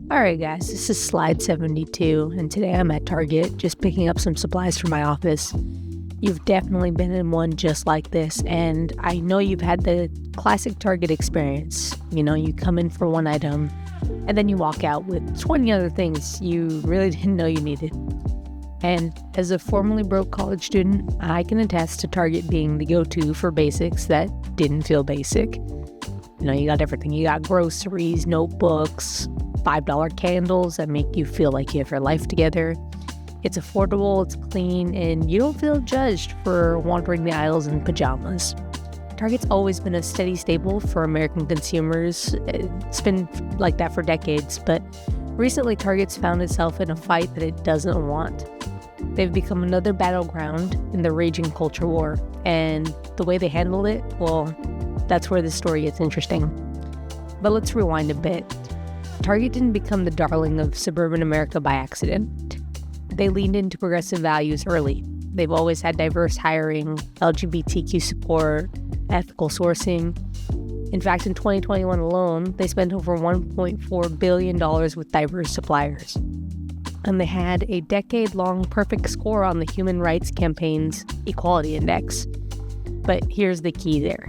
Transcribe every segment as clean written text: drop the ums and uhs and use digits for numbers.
Alright guys, this is slide 72, and today I'm at Target just picking up some supplies for my office. You've definitely been in one just like this, and I know you've had the classic Target experience. You know, you come in for one item, and then you walk out with 20 other things you really didn't know you needed. And as a formerly broke college student, I can attest to Target being the go-to for basics that didn't feel basic. You know, you got everything. You got groceries, notebooks, $5 candles that make you feel like you have your life together. It's affordable, it's clean, and you don't feel judged for wandering the aisles in pajamas. Target's always been a steady staple for American consumers. It's been like that for decades, but recently Target's found itself in a fight that it doesn't want. They've become another battleground in the raging culture war, and the way they handle it, well, that's where this story gets interesting. But let's rewind a bit. Target didn't become the darling of suburban America by accident. They leaned into progressive values early. They've always had diverse hiring, LGBTQ support, ethical sourcing. In fact, in 2021 alone, they spent over $1.4 billion with diverse suppliers. And they had a decade-long perfect score on the Human Rights Campaign's Equality Index. But here's the key there.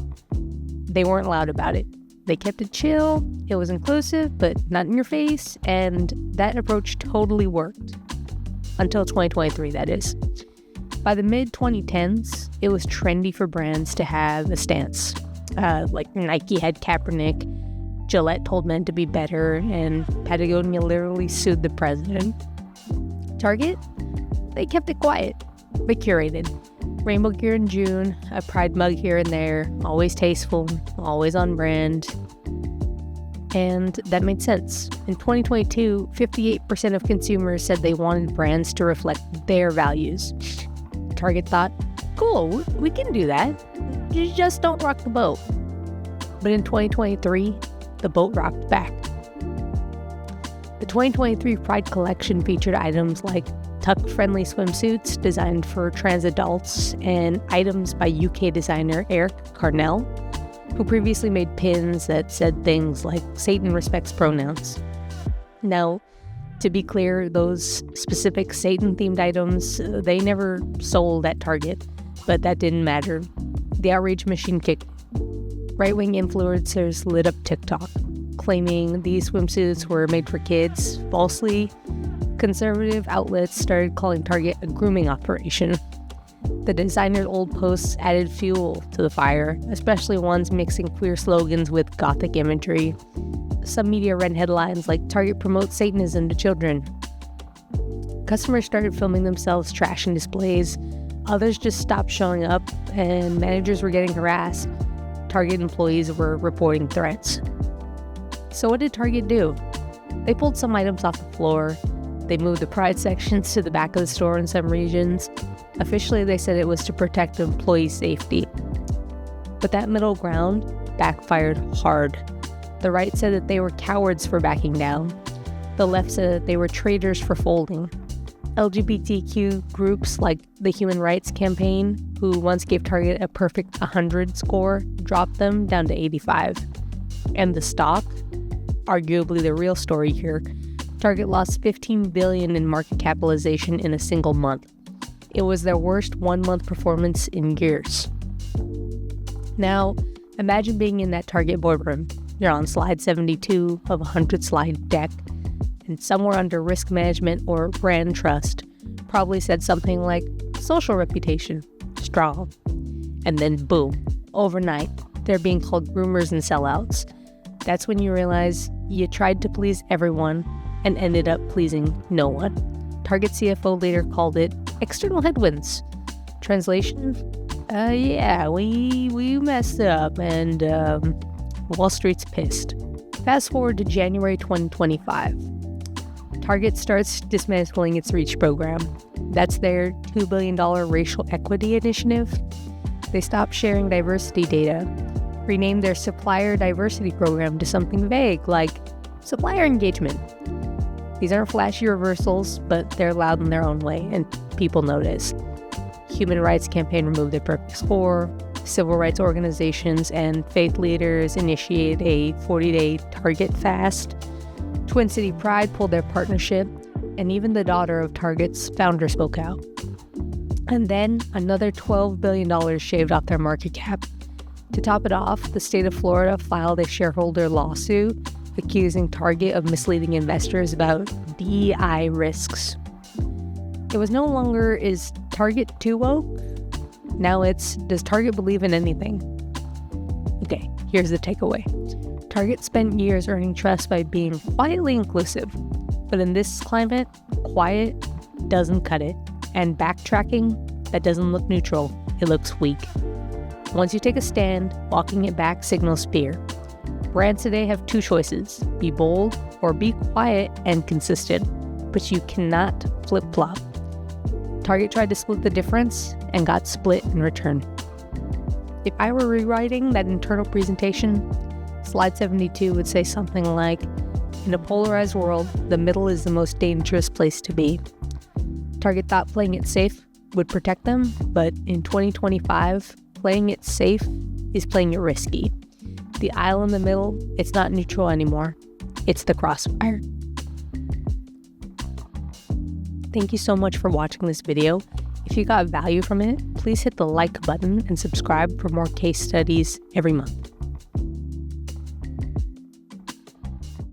They weren't loud about it. They kept it chill, it was inclusive, but not in your face, and that approach totally worked. Until 2023, that is. By the mid-2010s, it was trendy for brands to have a stance. Like Nike had Kaepernick, Gillette told men to be better, and Patagonia literally sued the president. Target? They kept it quiet, but curated. Rainbow gear in June, a pride mug here and there, always tasteful, always on brand. And that made sense. In 2022, 58% of consumers said they wanted brands to reflect their values. Target thought, cool, we can do that. You just don't rock the boat. But in 2023, the boat rocked back. The 2023 Pride collection featured items like tuck-friendly swimsuits designed for trans adults and items by UK designer Eric Carnell, who previously made pins that said things like Satan respects pronouns. Now, to be clear, those specific Satan-themed items, they never sold at Target, but that didn't matter. The outrage machine kicked. Right-wing influencers lit up TikTok, claiming these swimsuits were made for kids. Falsely, conservative outlets started calling Target a grooming operation. The designer's old posts added fuel to the fire, especially ones mixing queer slogans with gothic imagery. Some media ran headlines like Target promotes Satanism to children. Customers started filming themselves trashing displays. Others just stopped showing up, and managers were getting harassed. Target employees were reporting threats. So what did Target do? They pulled some items off the floor. They moved the Pride sections to the back of the store in some regions. Officially, they said it was to protect employee safety. But that middle ground backfired hard. The right said that they were cowards for backing down. The left said that they were traitors for folding. LGBTQ groups like the Human Rights Campaign, who once gave Target a perfect 100 score, dropped them down to 85. And the stock, arguably the real story here, Target lost $15 billion in market capitalization in a single month. It was their worst one-month performance in years. Now, imagine being in that Target boardroom. You're on slide 72 of a 100-slide deck, and somewhere under risk management or brand trust probably said something like social reputation, strong. And then boom, overnight, they're being called groomers and sellouts. That's when you realize you tried to please everyone and ended up pleasing no one. Target CFO later called it external headwinds. Translation? We messed up, and Wall Street's pissed. Fast forward to January 2025. Target starts dismantling its REACH program. That's their $2 billion racial equity initiative. They stopped sharing diversity data, renamed their supplier diversity program to something vague like supplier engagement. These aren't flashy reversals, but they're loud in their own way, and people notice. Human Rights Campaign removed their perfect score. Civil rights organizations and faith leaders initiated a 40-day Target fast. Twin City Pride pulled their partnership, and even the daughter of Target's founder spoke out. And then another $12 billion shaved off their market cap. To top it off, the state of Florida filed a shareholder lawsuit accusing Target of misleading investors about DEI risks. It was no longer, is Target too woke? Now it's, does Target believe in anything? Okay, here's the takeaway. Target spent years earning trust by being quietly inclusive, but in this climate, quiet doesn't cut it, and backtracking, that doesn't look neutral, it looks weak. Once you take a stand, walking it back signals fear. Brands today have two choices, be bold or be quiet and consistent, but you cannot flip-flop. Target tried to split the difference and got split in return. If I were rewriting that internal presentation, slide 72 would say something like, in a polarized world, the middle is the most dangerous place to be. Target thought playing it safe would protect them, but in 2025, playing it safe is playing it risky. The aisle in the middle, it's not neutral anymore. It's the crossfire. Thank you so much for watching this video. If you got value from it, please hit the like button and subscribe for more case studies every month.